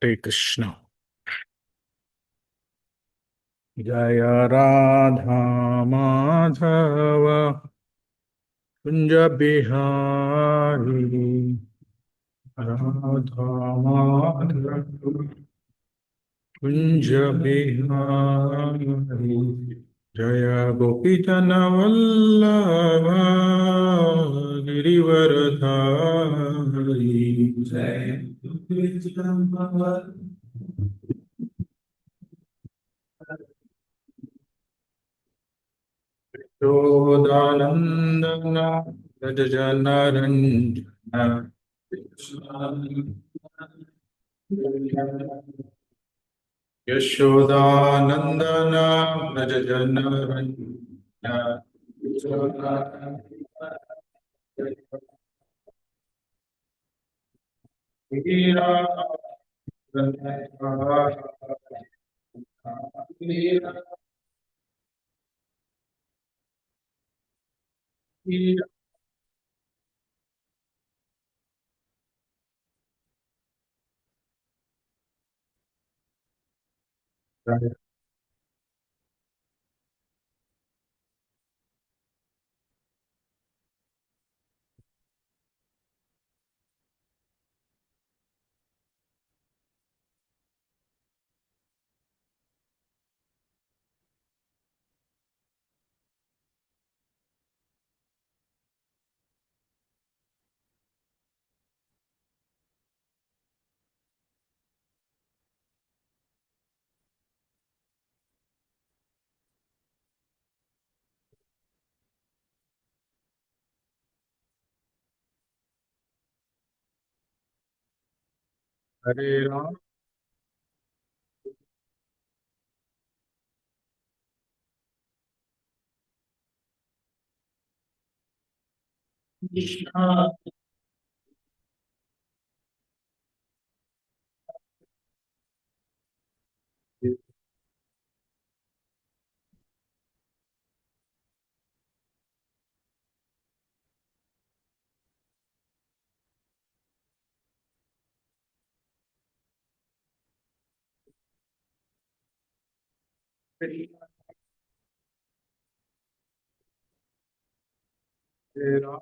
Hare Krishna. Jaya Radha Madhava Kunja Bihari Radha Madhava Kunja Bihari Jaya Gopijana Vallabha Girivaradhari Jaya Gopijana Yodanandana Rajajanaranjana Yashodanandana Rajajanaranjana Hare Ram Krishna Hare Ram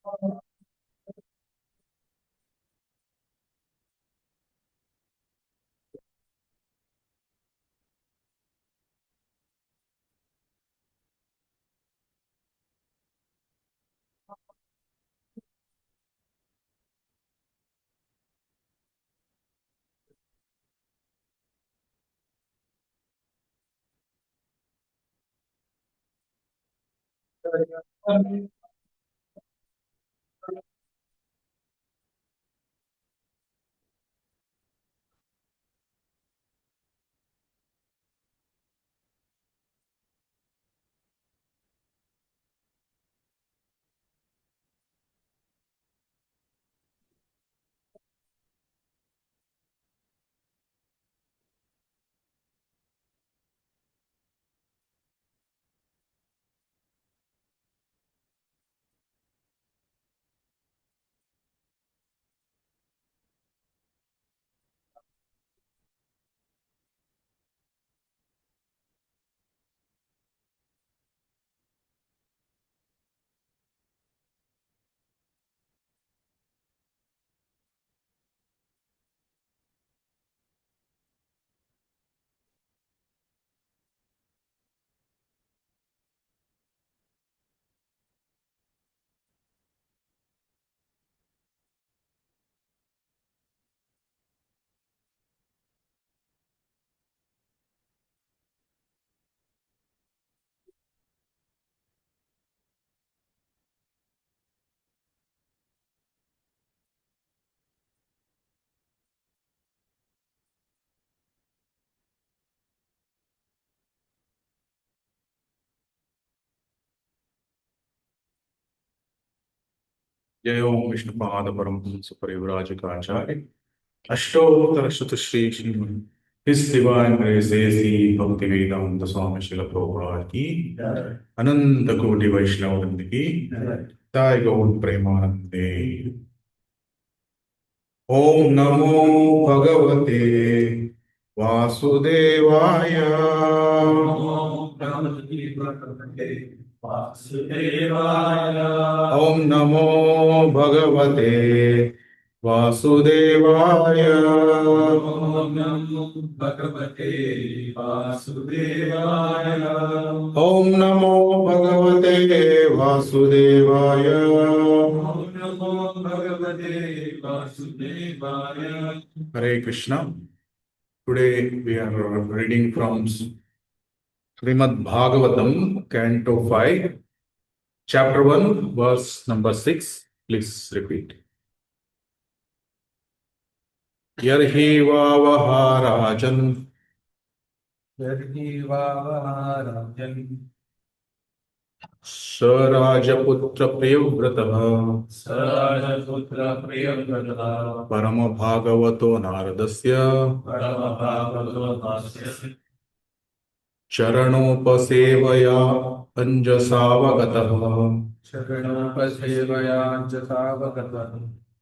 जय ओम विष्णुपाद परम हंस परिव्राजकाचार्य अष्टोत्तर शत Shri Shrimad His Divine Grace Sri Bhakti Vedanta Swami Srila Prabhupada की अनंत कोटि वैष्णव वृंद की ताय गौर प्रेमानंदे। ओम नमो भगवते वासुदेवाय। ओम नमो भगवते वासुदेवाय। ओम नमो भगवते वासुदेवाय। ओम नमो भगवते वासुदेवाय। ओम नमो भगवते वासुदेवाय। Hare Krishna. Today we are reading from Srimad Bhagavatam, Canto 5, Chapter 1, verse number 6. Please repeat. Yarhi vavaharajan Sarajaputra Priyavrata Parama Bhagavato Naradasya चरणोपसेवया अंजसावगतः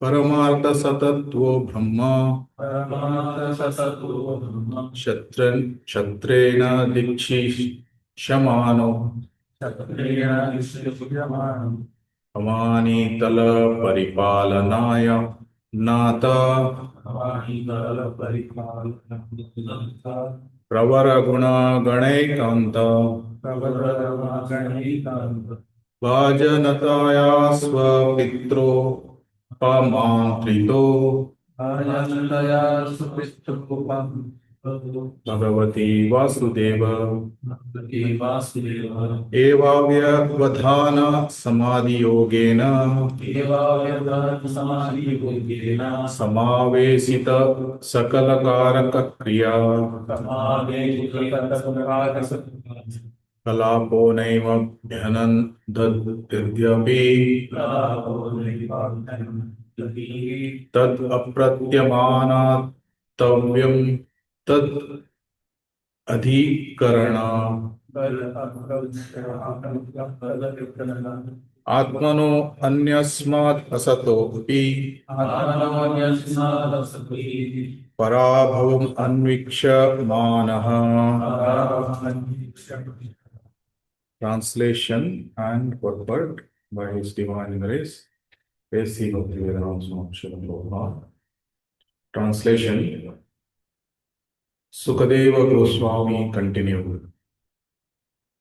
परमार्थसतत्वो ब्रह्म क्षत्रेण दीक्षिष्यमानो अमानितल परिपालनाय नाथ प्रवर गुण गणैकांत भाजनताया स्वपित्रो पमांत्रितो भगवती वासुदेव एवाव्यवधान समाधि योगेन समावेशित सकल कारक क्रिया कलापो नैव ध्यनन्दद्यपि तद् अप्रत्यमानात्तव्यं तद् अधिकरण आत्मनो अन्यस्मात् असतोऽपि पराभवम् अन्वीक्ष्यमानः। Translation and purport by His Divine Grace. A.C. Bhaktivedanta Swami Srila Prabhupada. Translation. Sukadeva Goswami continued.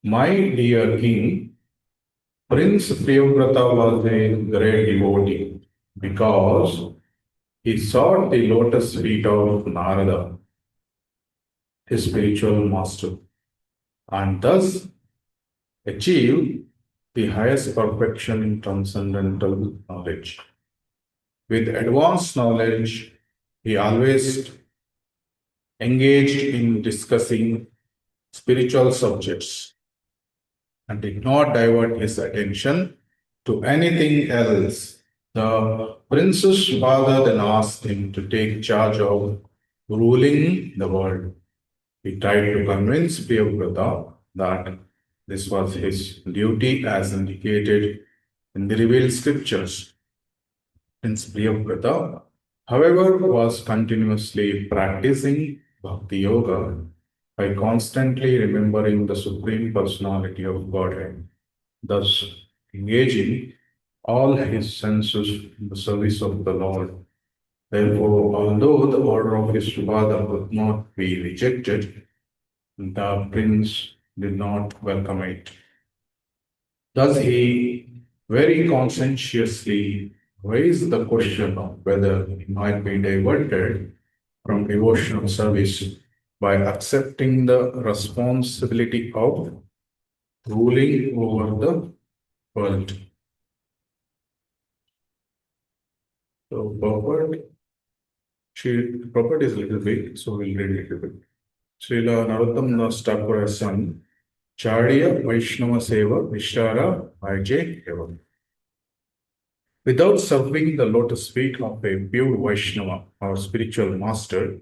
My dear king, Prince Priyavrata was a great devotee because he sought the lotus feet of Narada, his spiritual master, and thus achieved the highest perfection in transcendental knowledge. With advanced knowledge, he always engaged in discussing spiritual subjects and did not divert his attention to anything else. The prince's father then asked him to take charge of ruling the world. He tried to convince Priyavrata that this was his duty as indicated in the revealed scriptures. Prince Priyavrata, however, was continuously practicing bhakti yoga by constantly remembering the Supreme Personality of Godhead, thus engaging all his senses in the service of the Lord. Therefore, although the order of his father could not be rejected, the prince did not welcome it. Thus, he very conscientiously raised the question of whether he might be diverted from devotional service by accepting the responsibility of ruling over the world. So, Purport is a little big, so we'll read it a little bit. Srila Narottam Das Thakur has sung Charya Vaishnava Seva Vishara Vaje Eva. Without serving the lotus feet of a pure Vaishnava or spiritual master,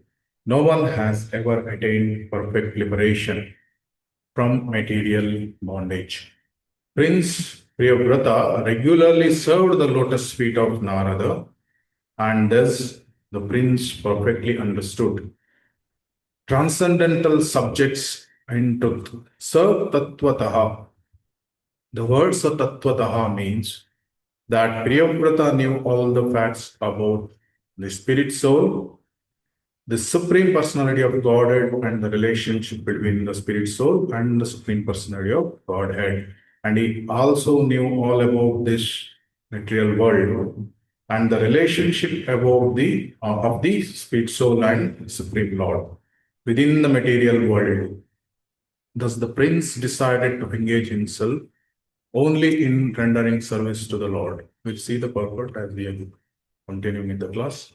no one has ever attained perfect liberation from material bondage. Prince Priyavrata regularly served the lotus feet of Narada, and thus the prince perfectly understood transcendental subjects in truth. Satatvataha. The word Satatvataha means that Priyavrata knew all the facts about the spirit soul, the supreme personality of Godhead, and the relationship between the spirit soul and the supreme personality of Godhead. And he also knew all about this material world and the relationship about the of the spirit soul and supreme Lord within the material world. Thus, the prince decided to engage himself only in rendering service to the Lord. We'll see the purport as we are continuing in the class.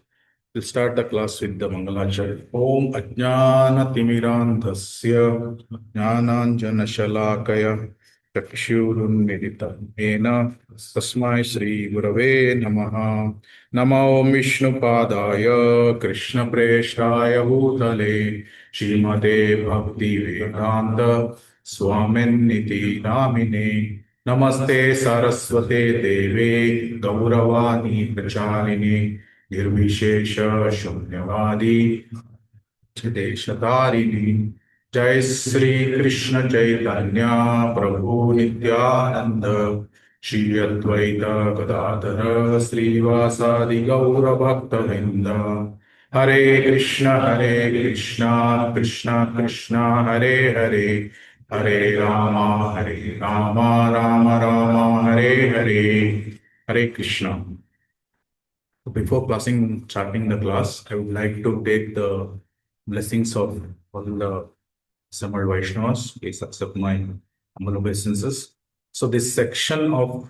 We'll start the class with the Mangalachari. Om Ajnana Timirandhasya Jnananjana Shalakaya Chakshurunmidita Ena Tasmai Shri Gurave Namaha Namo Vishnu Padaya Krishna Preshaya Bhutale Shrimate Bhakti Vedanta Swamin Niti Namine Namaste Saraswate Deve Gauravani Prachalini निर्विशेष शून्यवादी देशतारिणी जय श्री कृष्ण चैतन्य प्रभु नित्यानंद श्री अद्वैत गदाधर श्रीवासादि गौर भक्तवृंद हरे Krishna Krishna Krishna Hare Hare Hare Ram Ram Ram Hare Hare Hare Krishna. Before starting the class, I would like to take the blessings of all the assembled Vaishnavas. Please accept my humble obeisances. So, this section of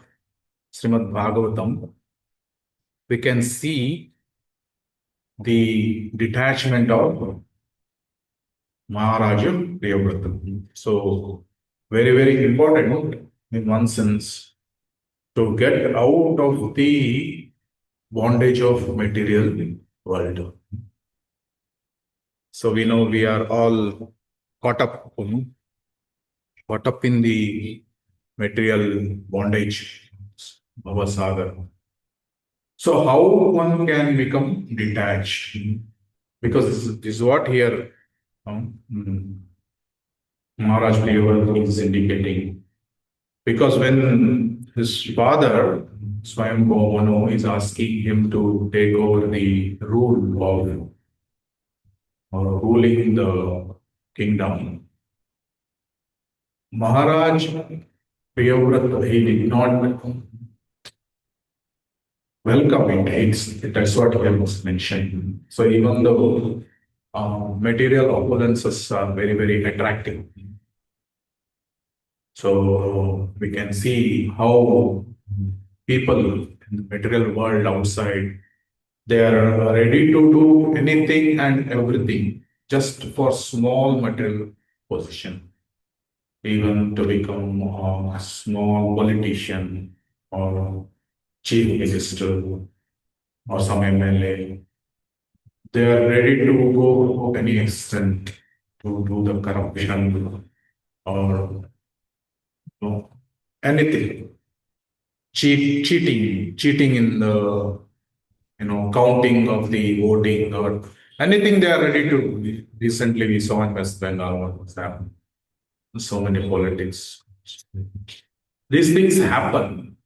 Srimad Bhagavatam, we can see the detachment of Maharaja Priyavrata. So, very important in one sense to get out of the bondage of material world. So we know we are all caught up in the material bondage, Bhava Sagar. So how one can become detached? Because this is what here Maharaj Priyavrata is indicating. Because when his father Swayam Mano is asking him to take over the rule of ruling the kingdom. Maharaj Priyavrata, he did not welcome it. That's what he was mentioned. So even though material opulences are very, very attractive, so we can see how people in the material world outside, they are ready to do anything and everything just for small material position, even to become a small politician or chief minister or some MLA. They are ready to go to any extent to do the corruption or anything, cheating in the counting of the voting or anything they are ready to do. Recently, we saw in West Bengal what was happening. So many politics. These things happen,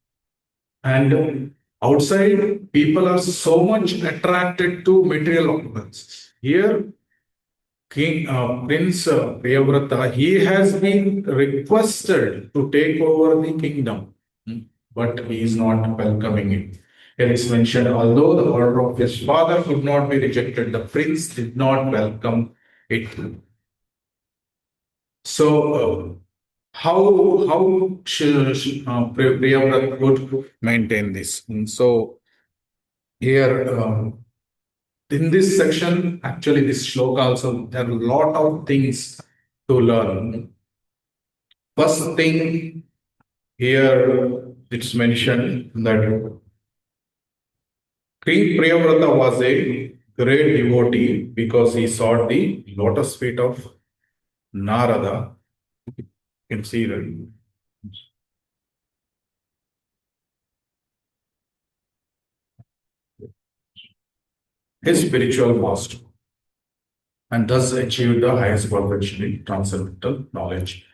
and outside people are so much attracted to material occurrences. Here, King Prince Priyavrata, he has been requested to take over the kingdom, but he is not welcoming it. Here it's mentioned, although the order of his father could not be rejected, the prince did not welcome it. So, Priyavrata would maintain this? And so here. In this section, actually, this shloka also, there are a lot of things to learn. First thing here, it's mentioned that King Priyavrata was a great devotee because he sought the lotus feet of Narada. You can see that. His spiritual master, and thus achieved the highest perfection in transcendental knowledge.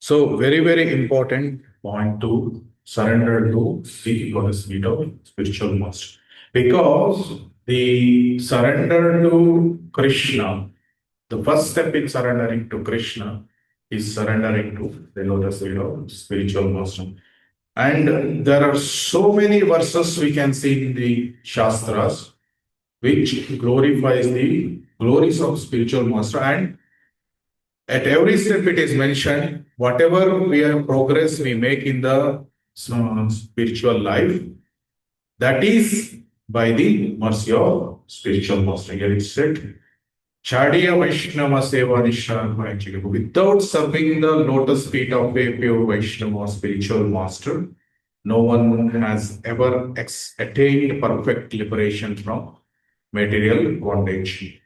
So, very, very important point to surrender to the goddess feet of spiritual master. Because the surrender to Krishna, the first step in surrendering to Krishna is surrendering to the lotus feet of spiritual master. And there are so many verses we can see in the Shastras which glorifies the glories of spiritual master, and at every step it is mentioned whatever we have progress we make in the spiritual life, that is by the mercy of spiritual master. Here it said, Chadiya Vaishnava Seva Nishan, without serving the lotus feet of a pure Vaishnava spiritual master, no one has ever attained perfect liberation from material bondage.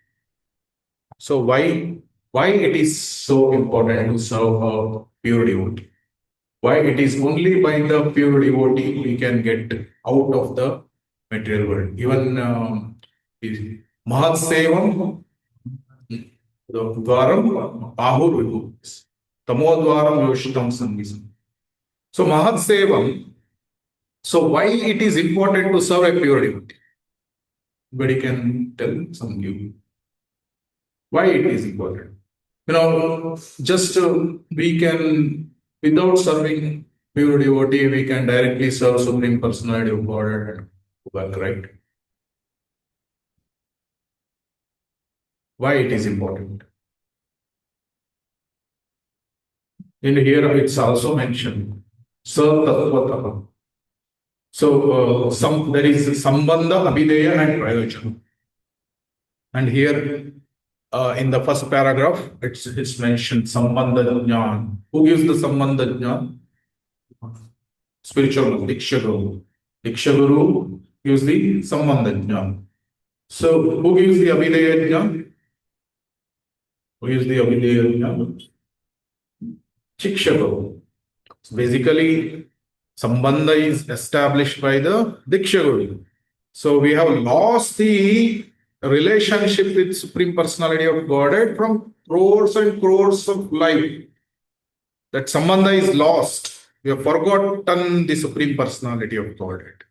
So why it is so important to serve a pure devotee? Why it is only by the pure devotee we can get out of the material world. Even Mahat Sevam Dwaram Ahur Vibhus. Tamodwaram Yoshitam Sangisam. So Mahat Sevam. So why it is important to serve a pure devotee? Anybody can tell some you why it is important. Just we can, without serving pure devotee, we can directly serve Supreme Personality of God and go back, right? Why it is important? In here, it's also mentioned. So, some there is Sambandha, Abhideya, and Prayojana. And here, in the first paragraph, it's mentioned Sambandha Jnana. Who gives the Sambandha Jnana? Spiritual Diksha Guru. Diksha Guru gives the Sambandha Jnana. So, who gives the Abhideya Jnana? Who gives the Abhideya Jnana? Shiksha Guru. So basically, Sambandha is established by the Diksha Guru. So, we have lost the relationship with Supreme Personality of Godhead from crores and crores of life. That Sambandha is lost. We have forgotten the Supreme Personality of Godhead.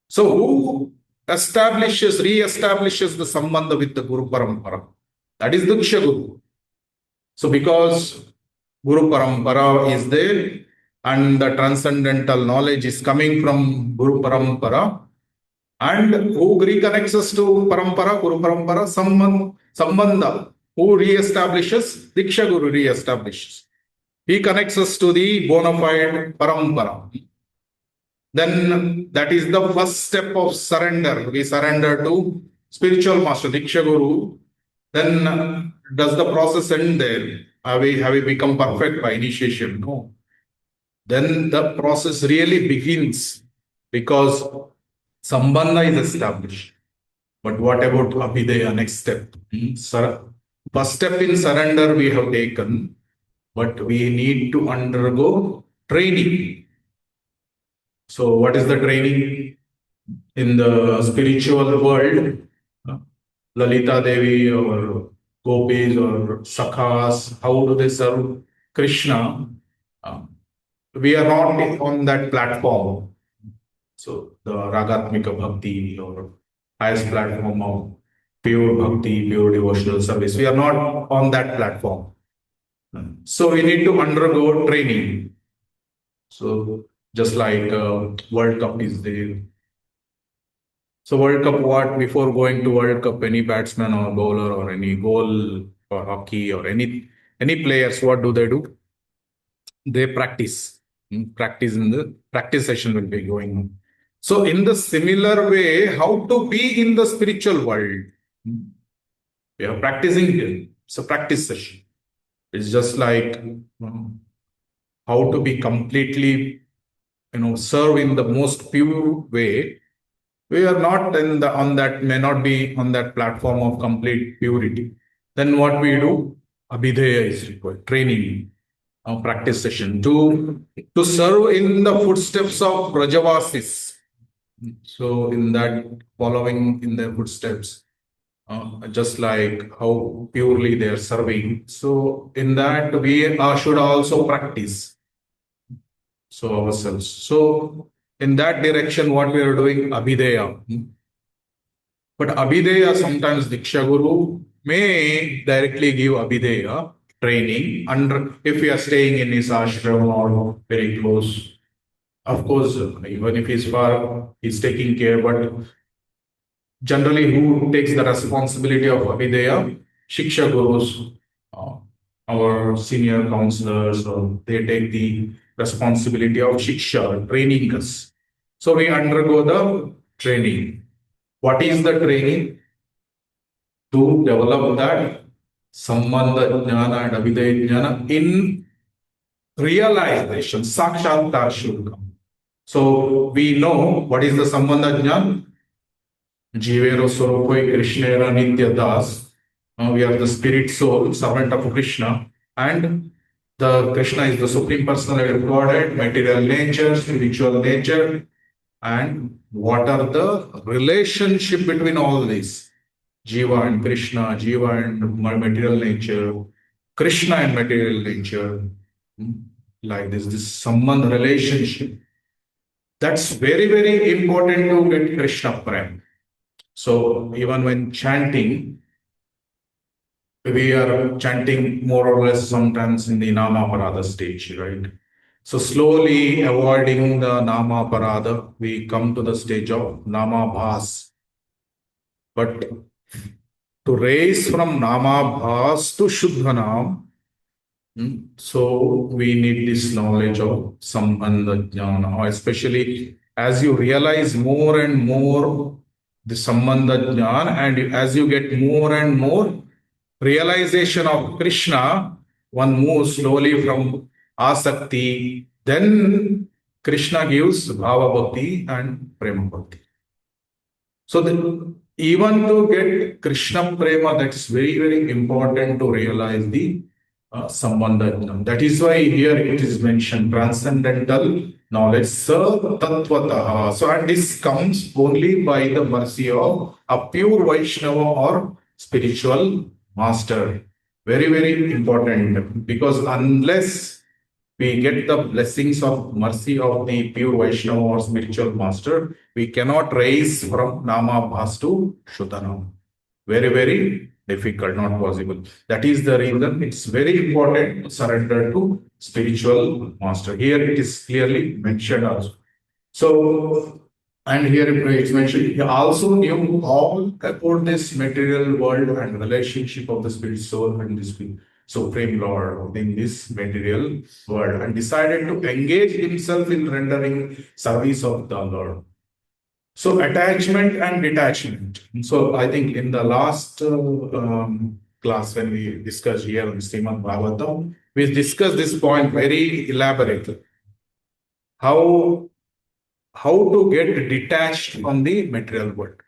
So who re-establishes the sambandha with the Guru Parampara? That is the Diksha Guru. So because Guru Parampara is there and the transcendental knowledge is coming from Guru Parampara, and who reconnects us to Parampara, Guru Parampara, Sambandha, who re-establishes, Diksha Guru re-establishes. He connects us to the bona fide Parampara. Then that is the first step of surrender. We surrender to spiritual master, Diksha Guru. Then does the process end there? Have we become perfect by initiation? No. Then the process really begins because Sambandha is established. But what about Abhideya, next step? First step in surrender we have taken, but we need to undergo training. So, what is the training? In the spiritual world? Lalita Devi or gopis or sakhas, how do they serve Krishna? We are not on that platform. So the Ragatmika Bhakti or highest platform of pure bhakti, pure devotional service, we are not on that platform. So we need to undergo training. So just like World Cup is there. So World Cup, what before going to World Cup, any batsman or bowler or any goal or hockey or any players, what do? They practice. Practice in the practice session will be going on. So in the similar way, how to be in the spiritual world? We are practicing here. It's a practice session. It's just like how to be completely, serve in the most pure way. We are not on that, may not be on that platform of complete purity. Then what we do? Abhideya is required, training, practice session to serve in the footsteps of Brajavasis. So in that, following in their footsteps, just like how purely they are serving. So in that we should also practice so ourselves. So in that direction, what we are doing, Abhideya. But Abhideya, sometimes Diksha Guru may directly give Abhideya training under if we are staying in his ashram or very close. Of course, even if he's far, he's taking care, but generally who takes the responsibility of Abhideya? Shiksha Gurus, uh, our senior counselors, they take the responsibility of Shiksha, training us. So we undergo the training. What is the training? To develop that Sambandha Jnana and Abhideya Jnana in realization, Sakshatar Shulka. So we know what is the Sambandha Jnana? Jivero Sorokoi Krishnera Nitya Das. We are the spirit soul, servant of Krishna, and the Krishna is the supreme personality of Godhead, material nature, spiritual nature, and what are the relationship between all these? Jiva and Krishna, Jiva and material nature, Krishna and material nature, like this Sambandha relationship. That's very, very important to get Krishna Prem. So even when chanting, we are chanting more or less sometimes in the Nama Parada stage, right? So slowly avoiding the Nama Parada, we come to the stage of Nama Bhas. But to raise from Nama Bhas to Shuddhanam, so we need this knowledge of Sambandha Jnana, especially as you realize more and more the Sambandha Jnana, and as you get more and more realization of Krishna, one moves slowly from Asakti, then Krishna gives Bhava Bhakti and Prema Bhakti. So even to get Krishna Prema, that's very, very important to realize the Sambandha. That is why here it is mentioned transcendental knowledge, Sa Tattvataha. So, and this comes only by the mercy of a pure Vaishnava or spiritual master. Very, very important because unless we get the blessings of mercy of the pure Vaishnava or spiritual master, we cannot raise from Nama Bhas to Shuddhanam. Very, very difficult, not possible. That is the reason it's very important to surrender to spiritual master. Here it is clearly mentioned also. So, and here it's mentioned, he also knew all about this material world and relationship of the spirit soul and the supreme Lord in this material world, and decided to engage himself in rendering service of the Lord. So, attachment and detachment. So, I think in the last class when we discussed here in Srimad Bhagavatam, we discussed this point very elaborately. How to get detached from the material world.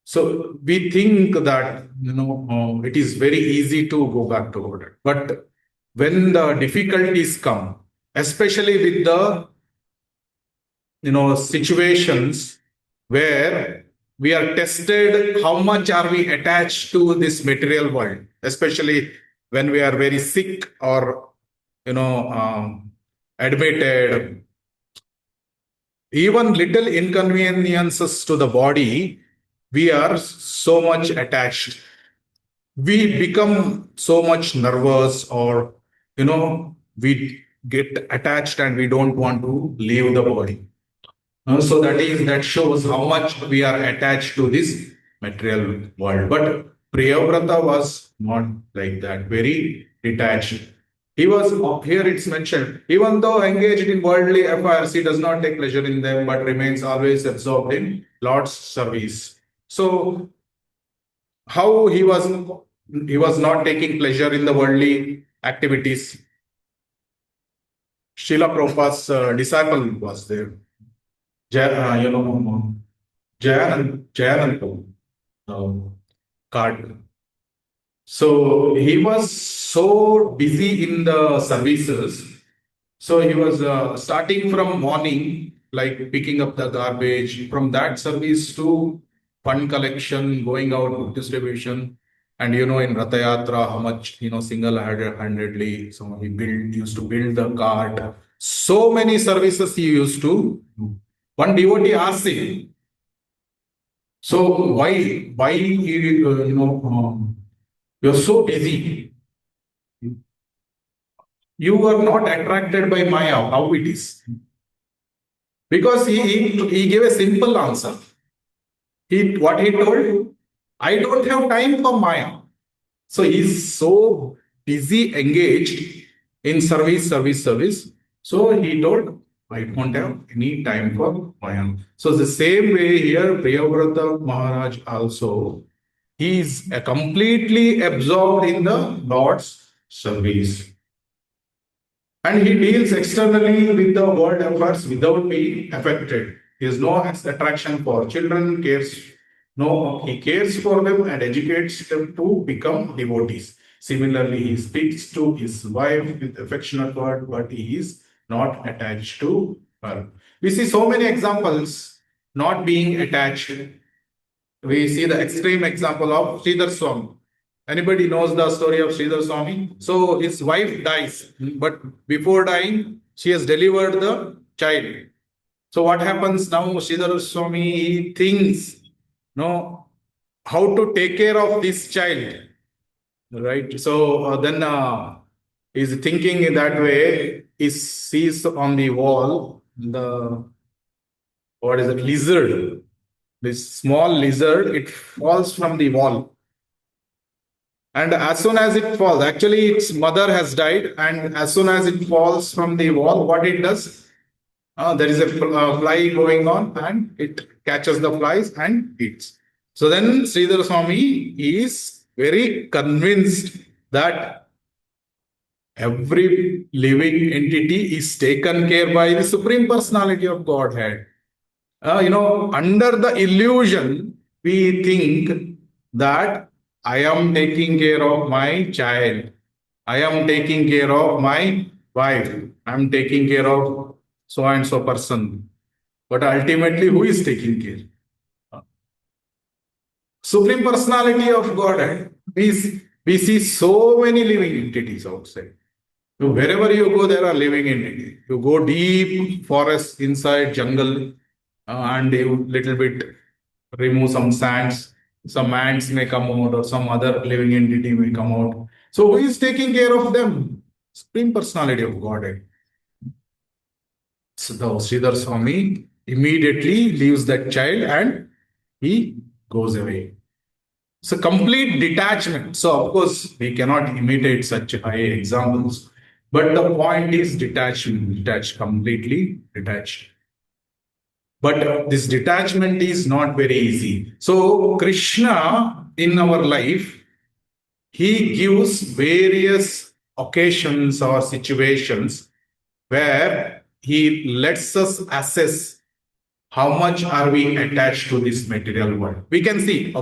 So we think that it is very easy to go back to God, but when the difficulties come, especially with the situations where we are tested, how much are we attached to this material world, especially when we are very sick or admitted, even little inconveniences to the body, we are so much attached. We become so much nervous, or we get attached and we don't want to leave the body. So that shows how much we are attached to this material world. But Priyavrata was not like that, very detached. He was, here it's mentioned, even though engaged in worldly affairs, he does not take pleasure in them, but remains always absorbed in Lord's service. So how he was not taking pleasure in the worldly activities. Srila Prabhupada's disciple was there. Jayanand card. So he was so busy in the services. So he was starting from morning, like picking up the garbage, from that service to fund collection, going out distribution, and in Ratha Yatra, how much single-handedly. So he used to build the cart. So many services he used to do. One devotee asked him, so why you're so busy? You are not attracted by Maya. How it is? Because he gave a simple answer. What he told, I don't have time for Maya. So he's so busy, engaged in service. So he told, I don't have any time for Maya. So the same way here, Priyavrata Maharaj also, he is completely absorbed in the Lord's service. And he deals externally with the world affairs without being affected. He has no attraction for children, he cares for them and educates them to become devotees. Similarly, he speaks to his wife with affectionate word, but he is not attached to her. We see so many examples not being attached. We see the extreme example of Sridhar Swami. Anybody knows the story of Sridhar Swami? So his wife dies, but before dying, she has delivered the child. So what happens now? Sridhar Swami, he thinks, how to take care of this child, right? So then he's thinking in that way. He sees on the wall the, what is it, lizard. This small lizard, it falls from the wall. And as soon as it falls, actually its mother has died, and as soon as it falls from the wall, what it does, there is a fly going on, and it catches the flies and eats. So then Sridhar Swami is very convinced that every living entity is taken care by the Supreme Personality of Godhead. Under the illusion, we think that I am taking care of my child, I am taking care of my wife, I am taking care of so and so person. But ultimately, who is taking care? Supreme Personality of God. We see so many living entities outside. So wherever you go, there are living entities. You go deep forest inside jungle, and you little bit remove some sands. Some ants may come out, or some other living entity may come out. So who is taking care of them? Supreme Personality of Godhead. So the Sridhar Swami immediately leaves that child and he goes away. So complete detachment. So of course we cannot imitate such high examples, but the point is detachment, detached, completely detached. But this detachment is not very easy. So Krishna in our life, he gives various occasions or situations where he lets us assess how much are we attached to this material world. We can see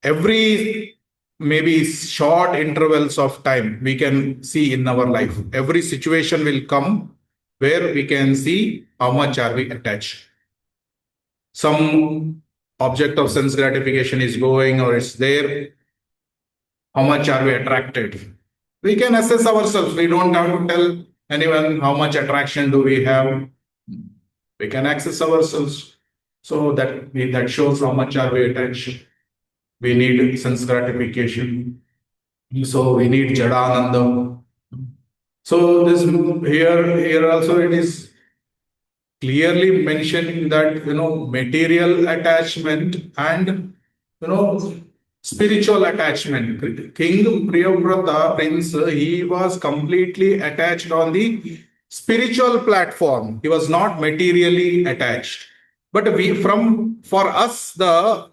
every maybe short intervals of time we can see in our life. Every situation will come where we can see how much are we attached. Some object of sense gratification is going or it's there. How much are we attracted? We can assess ourselves. We don't have to tell anyone how much attraction do we have. We can access ourselves. So that shows how much are we attached. We need sense gratification. So we need Jadananda. So this here also it is clearly mentioned that material attachment and spiritual attachment. King Priyavrata Prince, he was completely attached on the spiritual platform. He was not materially attached. But we from for us the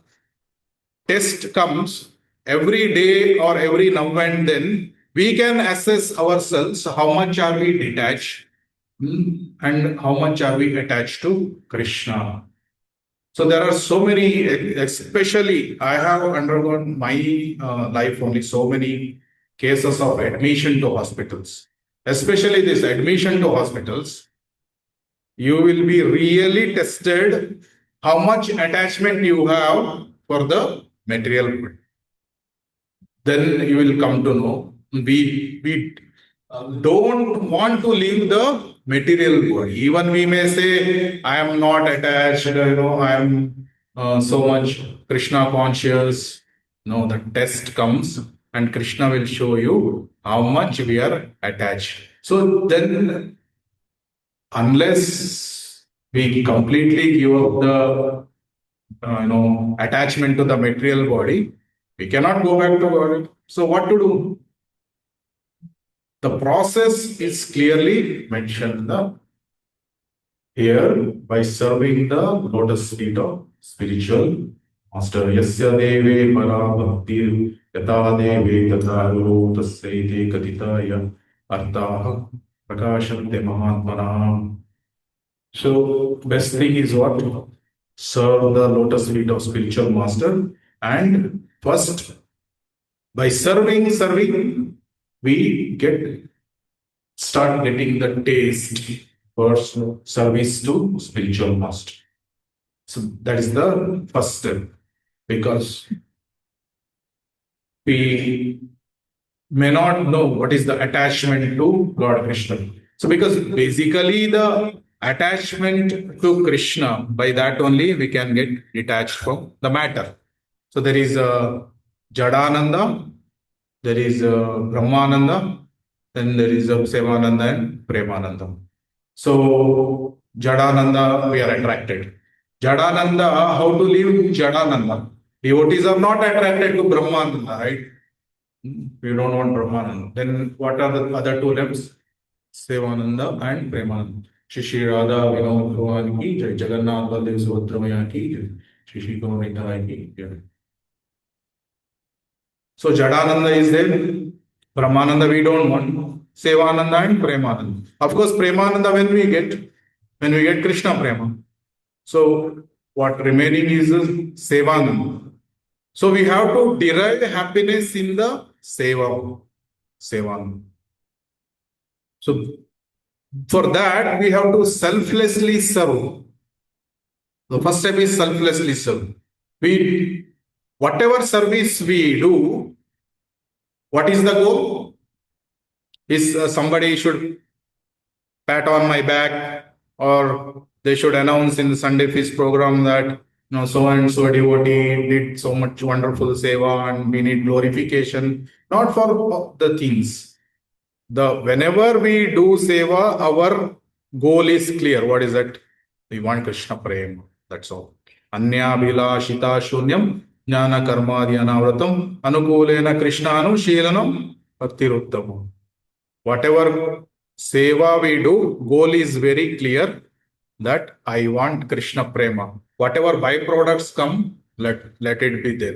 test comes every day or every now and then. We can assess ourselves how much are we detached, and how much are we attached to Krishna. So there are so many, especially I have undergone my life only so many cases of admission to hospitals. Especially this admission to hospitals, you will be really tested how much attachment you have for the material world. Then you will come to know we don't want to leave the material world. Even we may say, I am not attached, I am so much Krishna conscious. No, the test comes and Krishna will show you how much we are attached. So then, unless we completely give up the attachment to the material body, we cannot go back to God. So what to do? The process is clearly mentioned here by serving the lotus feet of spiritual master. Yasya deve para bhaktir yata deve tata guru tasyaite katitaya artaha prakashante mahatmanam. So best thing is what? Serve the lotus feet of spiritual master, and first by serving, we start getting the taste for service to spiritual master. So that is the first step, because we may not know what is the attachment to Lord Krishna. So because basically the attachment to Krishna, by that only we can get detached from the matter. So there is a Jadananda, there is a Brahmananda, then there is a Sevananda and Premananda. So Jadananda, we are attracted. Jadananda, how to live Jadananda? Devotees are not attracted to Brahmananda, right? We don't want Brahmananda. Then what are the other two levels? Sevananda and Premananda. Shri Radha Vinod Bhavan ki jai, Jagannath Baldev Subhadramaya ki jai, Shri Gaur Nitai ki jai. So Jadananda is there. Brahmananda we don't want. Sevananda and Premananda. Of course, Premananda when we get Krishna Prema. So what remaining is Sevananda. So we have to derive happiness in the Sevananda. So for that we have to selflessly serve. The first step is selflessly serve. Whatever service we do, what is the goal? Is somebody should pat on my back, or they should announce in the Sunday feast program that so and so devotee did so much wonderful seva and we need glorification. Not for the things. Whenever we do seva, our goal is clear. What is that? We want Krishna prema. That's all. Anya bhila shita shunyam jnana karma dhyana anukulena Krishna anushilanam bhaktiruttamam. Whatever seva we do, goal is very clear that I want Krishna prema. Whatever byproducts come, let it be there.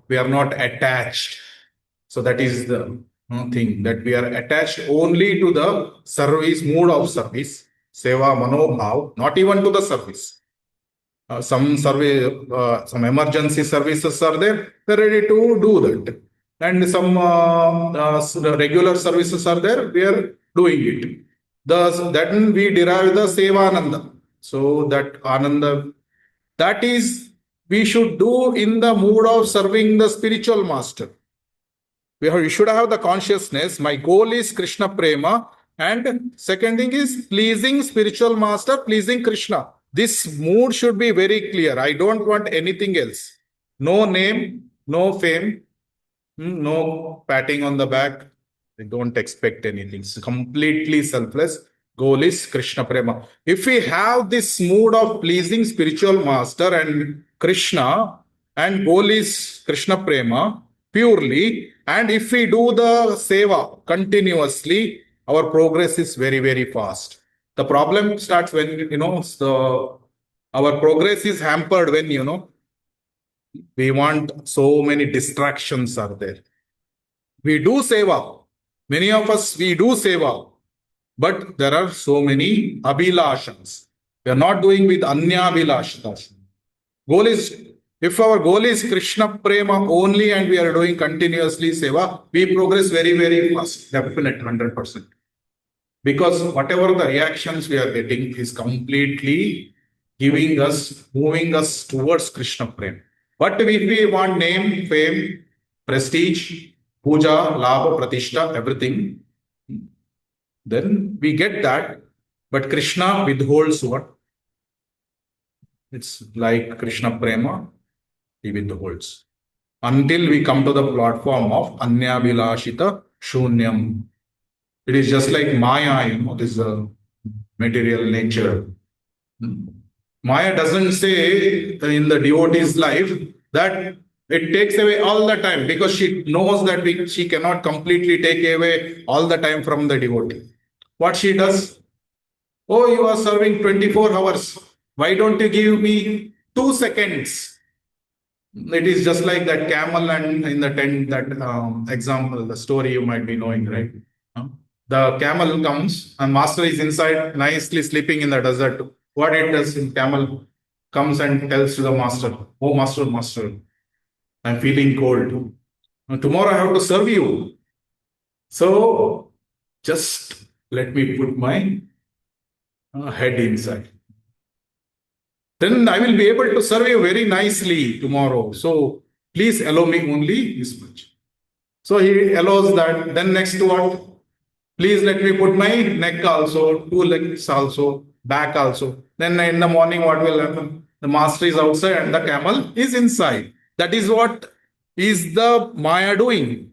We are not attached. So that is the thing, that we are attached only to the service, mood of service, seva manobhav, not even to the service. Some emergency services are there, they're ready to do that. And some regular services are there, we are doing it. Then we derive the Sevananda. So that Ananda, that is, we should do in the mood of serving the spiritual master. We should have the consciousness, my goal is Krishna Prema, and second thing is pleasing spiritual master, pleasing Krishna. This mood should be very clear. I don't want anything else. No name, no fame, no patting on the back. I don't expect anything. It's completely selfless. Goal is Krishna Prema. If we have this mood of pleasing spiritual master and Krishna, and goal is Krishna Prema purely, and if we do the seva continuously, our progress is very, very fast. The problem starts when, our progress is hampered when, we want so many distractions are there. We do seva. Many of us, we do seva. But there are so many abhilashas. We are not doing with anya abhilashas. Goal is, if our goal is Krishna Prema only and we are doing continuously seva, we progress very, very fast. Definite 100%. Because whatever the reactions we are getting is completely moving us towards Krishna Prema. But if we want name, fame, prestige, puja, labha, pratishtha, everything, then we get that. But Krishna withholds what? It's like Krishna Prema, he withholds. Until we come to the platform of Anyabhilashita Shunyam. It is just like Maya, this material nature. Maya doesn't say in the devotee's life that it takes away all the time, because she knows that she cannot completely take away all the time from the devotee. What she does? Oh, you are serving 24 hours. Why don't you give me 2 seconds? It is just like that camel and in the tent, that example, the story you might be knowing, right? The camel comes and master is inside nicely sleeping in the desert. What it does, in camel comes and tells to the master, oh master, I'm feeling cold. Tomorrow I have to serve you. So just let me put my head inside. Then I will be able to serve you very nicely tomorrow. So please allow me only this much. So he allows that. Then next to what? Please let me put my neck also, 2 legs also, back also. Then in the morning, what will happen? The master is outside and the camel is inside. That is what is the Maya doing.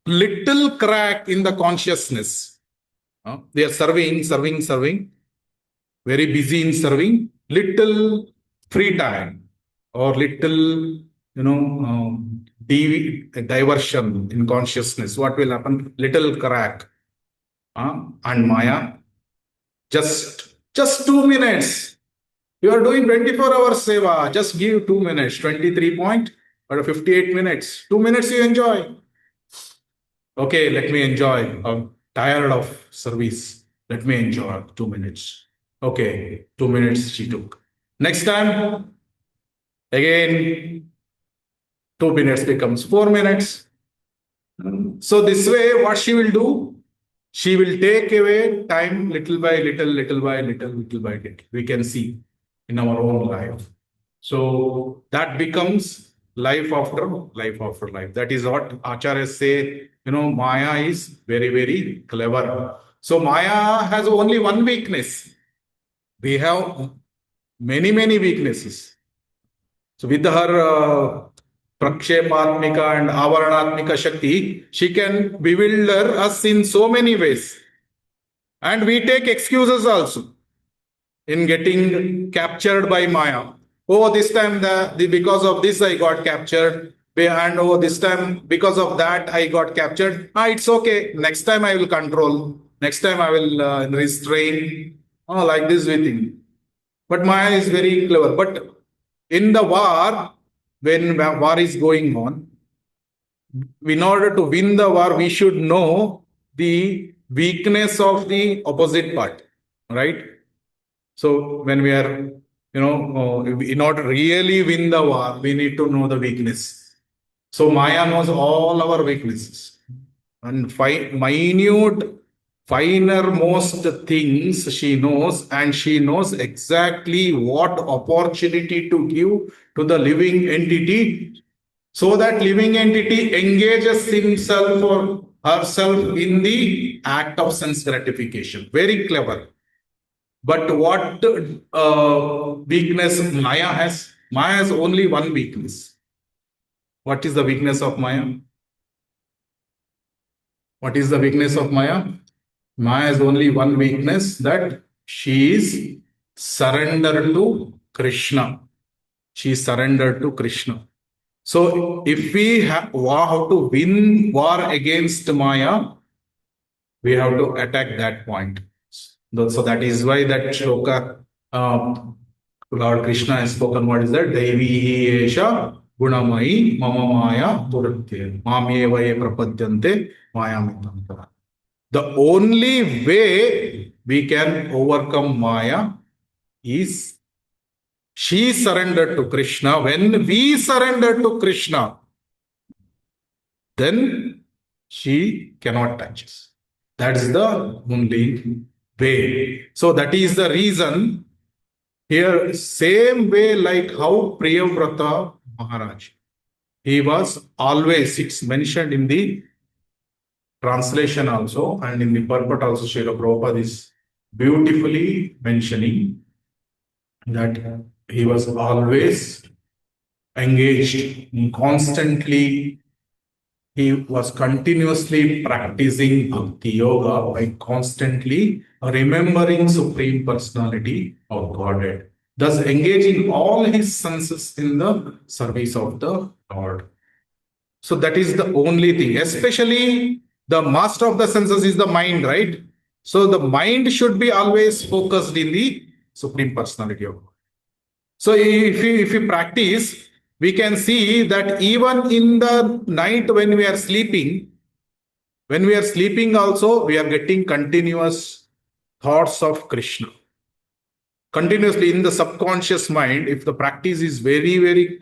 Little crack in the consciousness. They are serving, very busy in serving, little free time or little, diversion in consciousness. What will happen? Little crack. And Maya, just 2 minutes. You are doing 24 hours seva. Just give 2 minutes, 23 point or 58 minutes. 2 minutes you enjoy. Okay, let me enjoy. I'm tired of service. Let me enjoy 2 minutes. Okay, 2 minutes she took. Next time, again, 2 minutes becomes 4 minutes. So this way, what she will do? She will take away time little by little. We can see in our own life. So that becomes life after life. That is what Acharyas say. Maya is very, very clever. So Maya has only one weakness. We have many, many weaknesses. So with her Prakshepatmika and Avaranatmika Shakti, she can bewilder us in so many ways. And we take excuses also in getting captured by Maya. Oh, this time because of this I got captured. And oh, this time because of that I got captured. It's okay. Next time I will control. Next time I will restrain. Oh, like this we think. But Maya is very clever. But in the war, when war is going on, in order to win the war, we should know the weakness of the opposite part, right? So when we are, in order to really win the war, we need to know the weakness. So Maya knows all our weaknesses and minute, finer most things she knows, and she knows exactly what opportunity to give to the living entity so that living entity engages himself or herself in the act of sense gratification. Very clever. But what weakness Maya has? Maya has only one weakness. What is the weakness of Maya? What is the weakness of Maya? Maya has only one weakness, that she is surrendered to Krishna. She is surrendered to Krishna. So if we have to win war against Maya, we have to attack that point. So that is why that shloka, Lord Krishna has spoken. What is that? Devi esha gunamai mama maya turatye mamyeva ye prapadyante mayamitam. The only way we can overcome Maya is she surrendered to Krishna. When we surrender to Krishna, then she cannot touch us. That's the only way. So that is the reason here, same way like how Priyavrata Maharaj, he was always, it's mentioned in the translation also and in the purport also, Srila Prabhupada is beautifully mentioning that he was always engaged, constantly he was continuously practicing bhakti yoga by constantly remembering Supreme Personality of Godhead, thus engaging all his senses in the service of the Lord. So that is the only thing. Especially the master of the senses is the mind, right? So the mind should be always focused in the Supreme Personality of God. So if you practice, we can see that even in the night when we are sleeping, also, we are getting continuous thoughts of Krishna. Continuously in the subconscious mind, if the practice is very, very,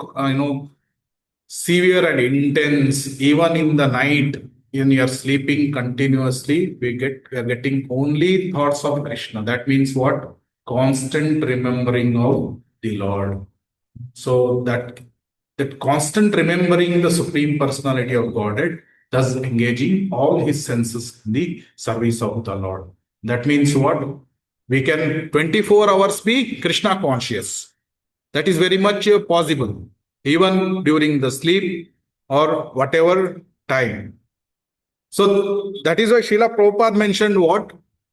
severe and intense, even in the night, when you are sleeping continuously, we are getting only thoughts of Krishna. That means what? Constant remembering of the Lord. So that constant remembering the Supreme Personality of Godhead, thus engaging all his senses in the service of the Lord. That means what? We can 24 hours be Krishna conscious. That is very much possible, even during the sleep or whatever time. So that is why Srila Prabhupada mentioned what?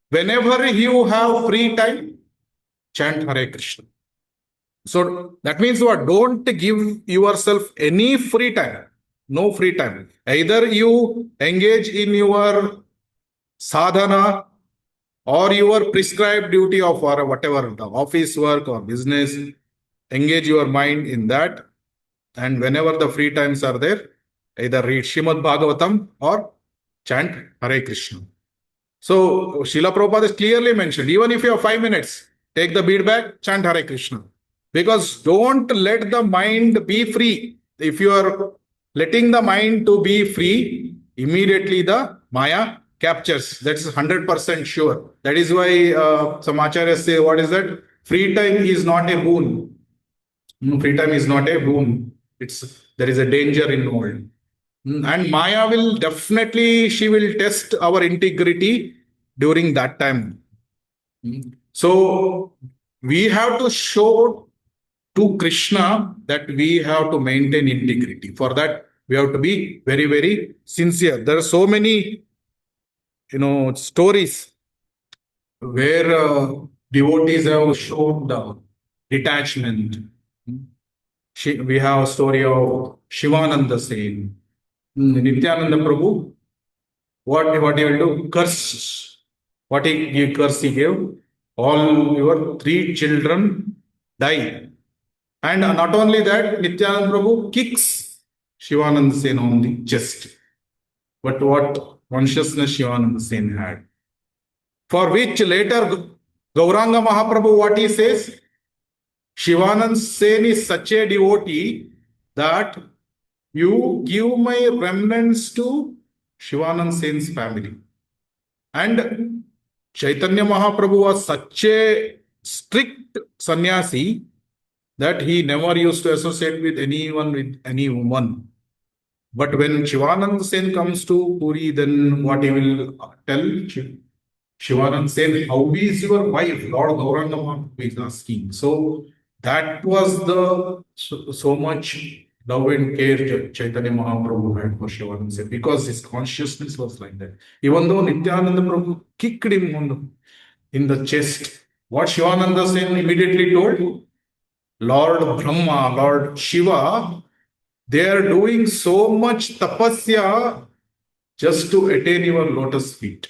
Whenever you have free time, chant Hare Krishna. So that means what? Don't give yourself any free time. No free time. Either you engage in your sadhana or your prescribed duty of or whatever, the office work or business, engage your mind in that. And whenever the free times are there, either read Srimad Bhagavatam or chant Hare Krishna. So Srila Prabhupada is clearly mentioned, even if you have 5 minutes, take the bead bag, chant Hare Krishna. Because don't let the mind be free. If you are letting the mind to be free, immediately the Maya captures. That's 100% sure. That is why some acharyas say, what is that? Free time is not a boon. Free time is not a boon. There is a danger involved. And Maya will definitely, she will test our integrity during that time. So we have to show to Krishna that we have to maintain integrity. For that, we have to be very, very sincere. There are so many, stories where devotees have shown the detachment. We have a story of Shivananda saying, Nityananda Prabhu, what he will do? Curse. What he curse he gave? All your three children die. And not only that, Nityananda Prabhu kicks Shivananda Sen on the chest. But what consciousness Shivananda Sen had? For which later Gauranga Mahaprabhu, what he says? Shivanand Sen is such a devotee that you give my remnants to Shivanand Sen's family. And Chaitanya Mahaprabhu was such a strict sannyasi that he never used to associate with anyone, with any woman. But when Shivanand Sen comes to Puri, then what he will tell Shivanand Sen, how is your wife? Lord Gauranga Mahaprabhu is asking. So that was the so much love and care Chaitanya Mahaprabhu had for Shivanand Sen, because his consciousness was like that. Even though Nityananda Prabhu kicked him in the chest, what Shivananda Sen immediately told? Lord Brahma, Lord Shiva, they are doing so much tapasya just to attain your lotus feet.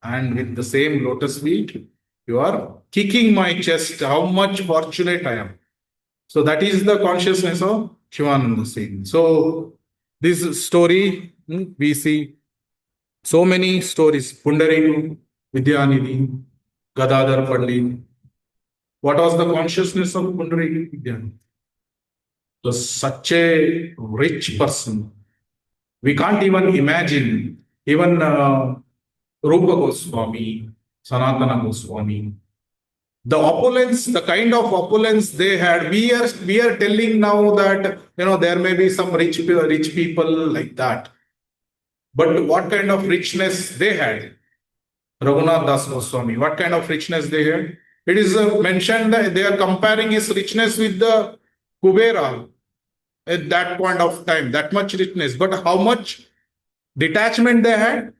And with the same lotus feet, you are kicking my chest. How much fortunate I am. So that is the consciousness of Shivananda Singh. So this story, we see so many stories. Pundarik, Vidyanidhi, Gadadhar Pandit. What was the consciousness of Pundarik Vidyanidhi? Was such a rich person. We can't even imagine. Even Rupa Goswami, Sanatana Goswami, the opulence, the kind of opulence they had. We are telling now that there may be some rich people like that, but what kind of richness they had? Raghunath Das Goswami, what kind of richness they had? It is mentioned that they are comparing his richness with the Kubera at that point of time, that much richness. But how much detachment they had?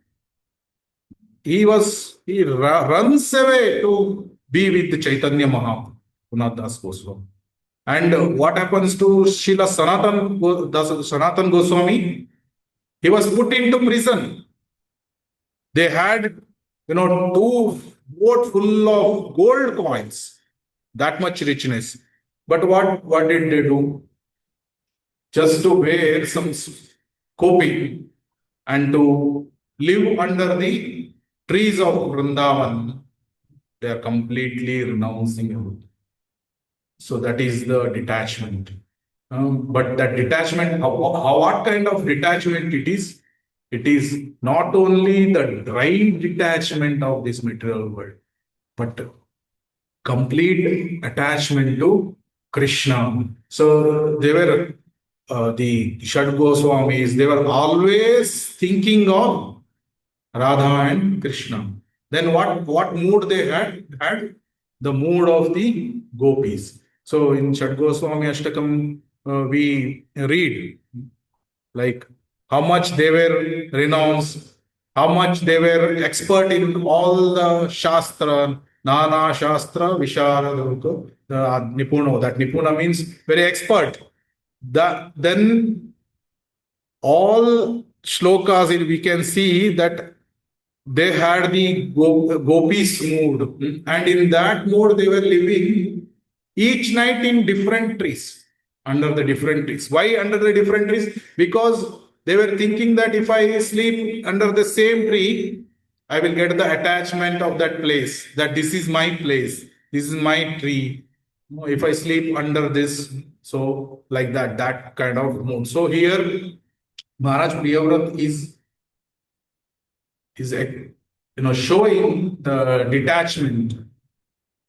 He runs away to be with Chaitanya Mahaprabhu, Raghunath Das Goswami. And what happens to Srila Sanatan Goswami? He was put into prison. They had, two boat full of gold coins, that much richness. But what did they do? Just to wear some coping and to live under the trees of Vrindavan, they are completely renouncing everything. So that is the detachment. But that detachment, what kind of detachment it is? It is not only the dry detachment of this material world, but complete attachment to Krishna. So they were the Shad Goswamis, they were always thinking of Radha and Krishna. Then what mood they had? The mood of the gopis. So in Shad Goswami Ashtakam, we read like how much they were renounced, how much they were expert in all the Shastra, Nana Shastra, Visharada, Nipuno. That Nipuna means very expert. Then all shlokas we can see that they had the gopis mood, and in that mode they were living each night in different trees, under the different trees. Why under the different trees? Because they were thinking that if I sleep under the same tree, I will get the attachment of that place, that this is my place, this is my tree. If I sleep under this, so like that kind of mood. So here Maharaj Priyavrata is showing the detachment.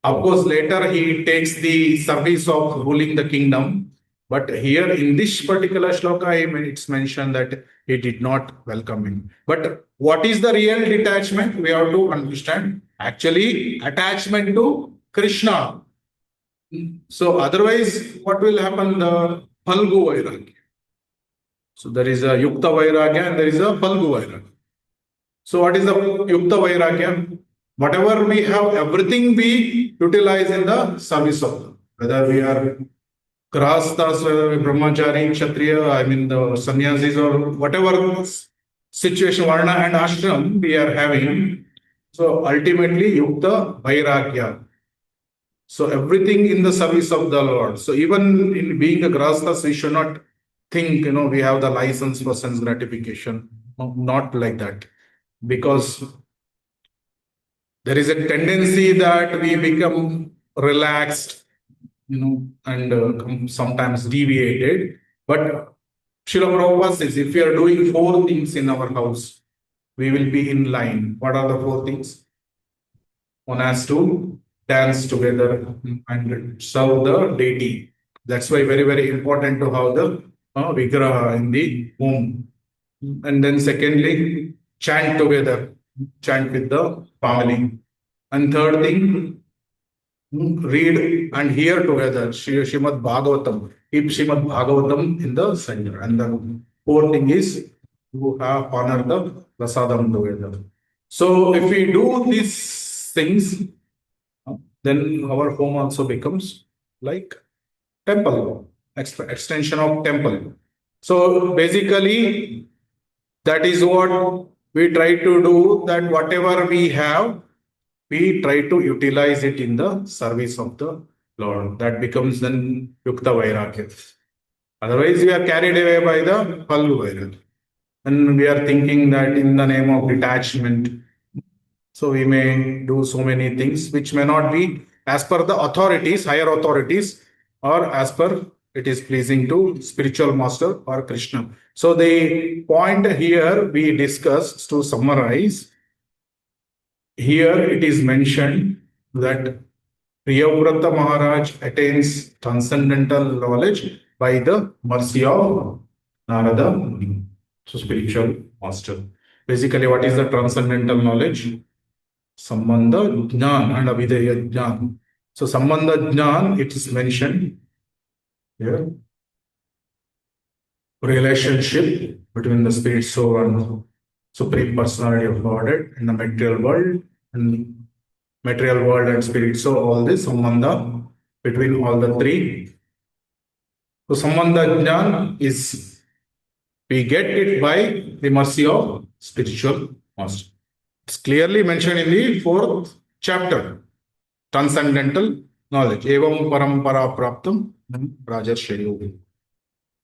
Of course, later he takes the service of ruling the kingdom, But here in this particular shloka, it's mentioned that he did not welcome him. But what is the real detachment? We have to understand. Actually, attachment to Krishna. So otherwise, what will happen? The Phalgu Vairagya. So there is a Yukta Vairagya and there is a Phalgu Vairagya. So what is the Yukta Vairagya? Whatever we have, everything we utilize in the service of them. Whether we are grahasthas, whether we brahmachari, kshatriya, I mean the sannyasis or whatever situation, varna and ashram we are having. So ultimately, Yukta Vairagya. So everything in the service of the Lord. So even in being a grahasthas, we should not think, we have the license for sense gratification. No, not like that. Because there is a tendency that we become relaxed, and sometimes deviated. But Srila Prabhupada says, if we are doing four things in our house, we will be in line. What are the four things? One has to dance together and serve the deity. That's why very, very important to have the vigraha in the home. And then secondly, chant together, chant with the family. And third thing, read and hear together Srimad Bhagavatam. Keep Srimad Bhagavatam in the center. And the fourth thing is to honor the prasadam together. So if we do these things, then our home also becomes like temple, extension of temple. So basically, that is what we try to do, that whatever we have, we try to utilize it in the service of the Lord. That becomes then Yukta Vairagya. Otherwise, we are carried away by the Phalgu Vairagya. And we are thinking that in the name of detachment, so we may do so many things which may not be as per the authorities, higher authorities, or as per it is pleasing to spiritual master or Krishna. So the point here we discussed, to summarize, here it is mentioned that Priyavrata Maharaj attains transcendental knowledge by the mercy of Narada Muni, so spiritual master. Basically, what is the transcendental knowledge? Sambandha Jnan and Abhidheya Jnan. So Sambandha Jnan, it is mentioned here. Relationship between the spirit soul and supreme personality of Godhead in the material world, and material world and spirit soul, all this Sambandha between all the three. So Sambandha Jnan is, we get it by the mercy of spiritual master. It's clearly mentioned in the fourth chapter, transcendental knowledge. Evam parampara praptam rajarshya yoga.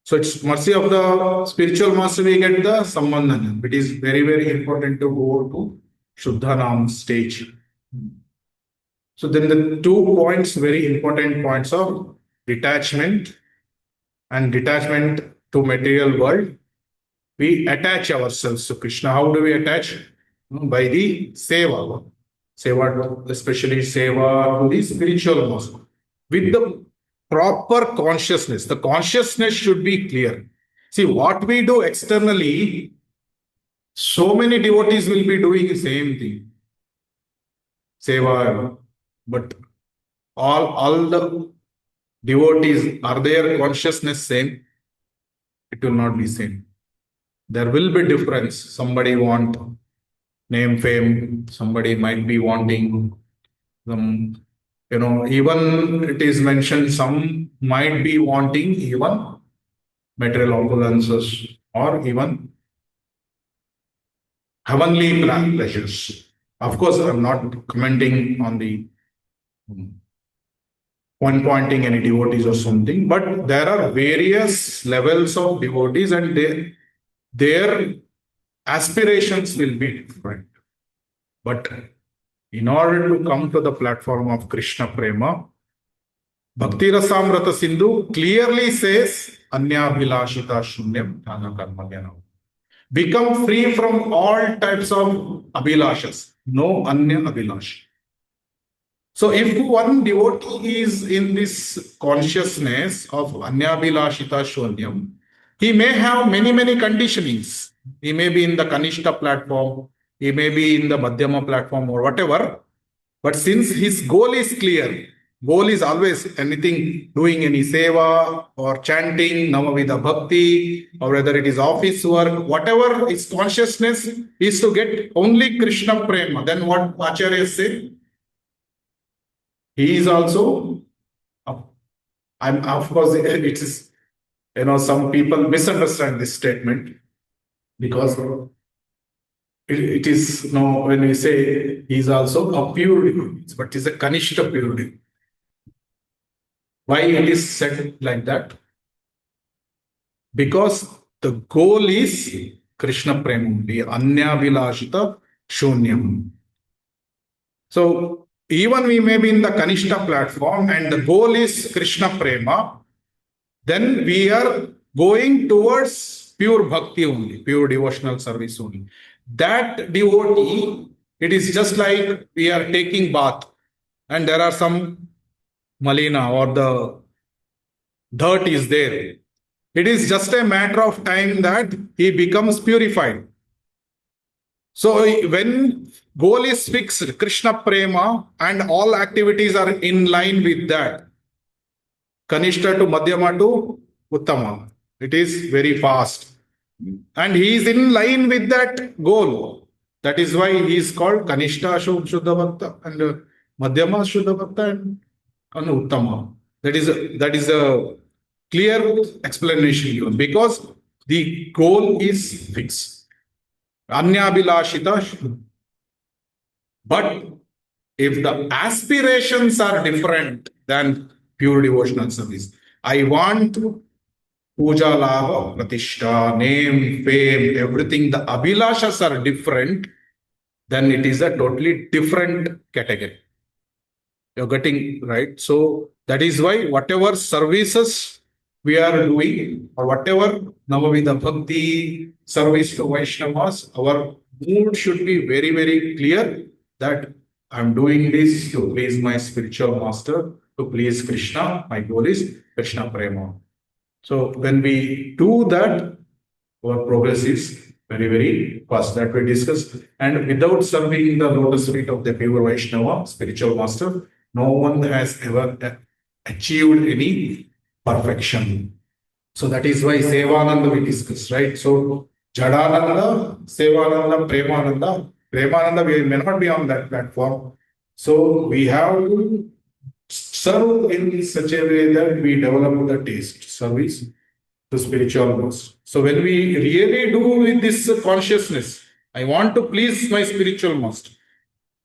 So it's mercy of the spiritual master we get the sambandha. It is very, very important to go to Shuddhanam stage. So then the 2 points, very important points of detachment and detachment to material world. We attach ourselves to Krishna. How do we attach? By the seva. Seva, especially seva to the spiritual master. With the proper consciousness. The consciousness should be clear. See, what we do externally, so many devotees will be doing the same thing. Seva. But all the devotees, are their consciousness same? It will not be same. There will be difference. Somebody want name, fame. Somebody might be wanting some, even it is mentioned, some might be wanting even material opulences or even heavenly pleasures. Of course, I'm not commenting on the one pointing any devotees or something, but there are various levels of devotees and their aspirations will be different. But in order to come to the platform of Krishna Prema, Bhakti Rasamrata Sindhu clearly says, Anya Bhilashita Shunyam Dhana Karma. Become free from all types of abhilashas. No Anya Abhilash. So if one devotee is in this consciousness of Anyabhilashita Shonyam, he may have many, many conditionings. He may be in the Kanishta platform, he may be in the Madhyama platform or whatever. But since his goal is clear, goal is always anything, doing any seva or chanting, Navavida Bhakti, or whether it is office work, whatever his consciousness is to get only Krishna Prema. Then what Acharya say? He is also, I'm of course, it is, some people misunderstand this statement because it is, when we say he is also a pure devotee, but it is a Kanishta pure devotee. Why it is said like that? Because the goal is Krishna Prem only, Anyabhilashita Shunyam. So even we may be in the Kanishta platform and the goal is Krishna Prema, then we are going towards pure bhakti only, pure devotional service only. That devotee, it is just like we are taking bath and there are some malina or the dirt is there. It is just a matter of time that he becomes purified. So when goal is fixed, Krishna Prema, and all activities are in line with that, Kanishta to Madhyama to Uttama, it is very fast. And he is in line with that goal. That is why he is called Kanishta Shuddha Bhakta and Madhyama Shuddha Bhakta and Uttama. That is a clear explanation given because the goal is fixed. Anyabhilashita. But if the aspirations are different than pure devotional service, I want puja lava, pratishtha, name, fame, everything, the abhilashas are different, then it is a totally different category. You're getting right. So that is why whatever services we are doing, or whatever Navavida Bhakti service to Vaishnavas, our mood should be very, very clear that I'm doing this to please my spiritual master, to please Krishna. My goal is Krishna Prema. So when we do that, our progress is very, very fast. That we discussed. And without serving the lotus feet of the pure Vaishnava, spiritual master, no one has ever achieved any perfection. So that is why Sevananda we discussed, right? So Jadananda, Sevananda, Premananda. Premananda, we may not be on that platform. So we have to serve in such a way that we develop the taste, service to spiritual goals. So when we really do with this consciousness, I want to please my spiritual master,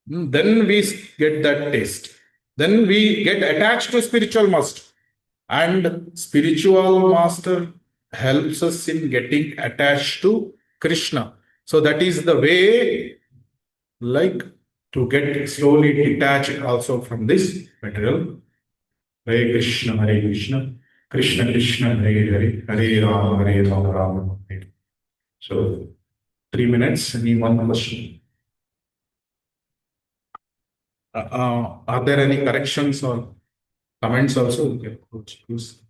then we get that taste. Then we get attached to spiritual master. And spiritual master helps us in getting attached to Krishna. So that is the way, like, to get slowly detached also from this material. Hare Krishna, Hare Krishna, Krishna Krishna, Hare Hare, Hare Rama, Rama Hare. So 3 minutes, any one question. Are there any corrections or comments also? Okay, use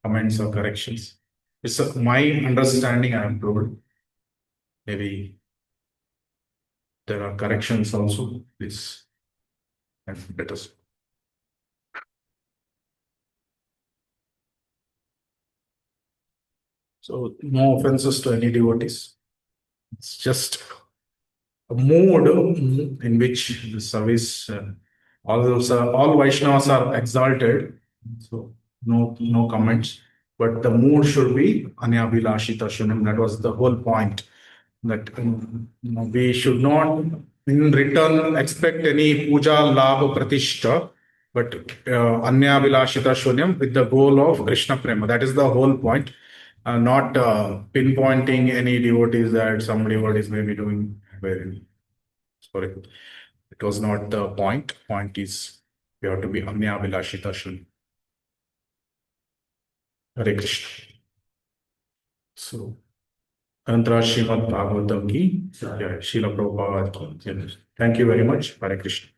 comments or corrections. It's my understanding, I am told. Maybe there are corrections also. Please let us. So no offenses to any devotees. It's just a mood in which the service, all Vaishnavas are exalted. So no comments. But the mood should be Anyabhilashita Shunam. That was the whole point. That we should not in return expect any puja labha pratishtha, but Anyabhilashita Shunyam with the goal of Krishna Prema. That is the whole point. Not pinpointing any devotees that some devotees may be doing very. Sorry, it was not the point. Point is we have to be Anyabhilashita Shunyam. Hare Krishna. So. Tantra Srimad Bhagavatam ki, Srila Prabhupada ki. Thank you very much. Hare Krishna.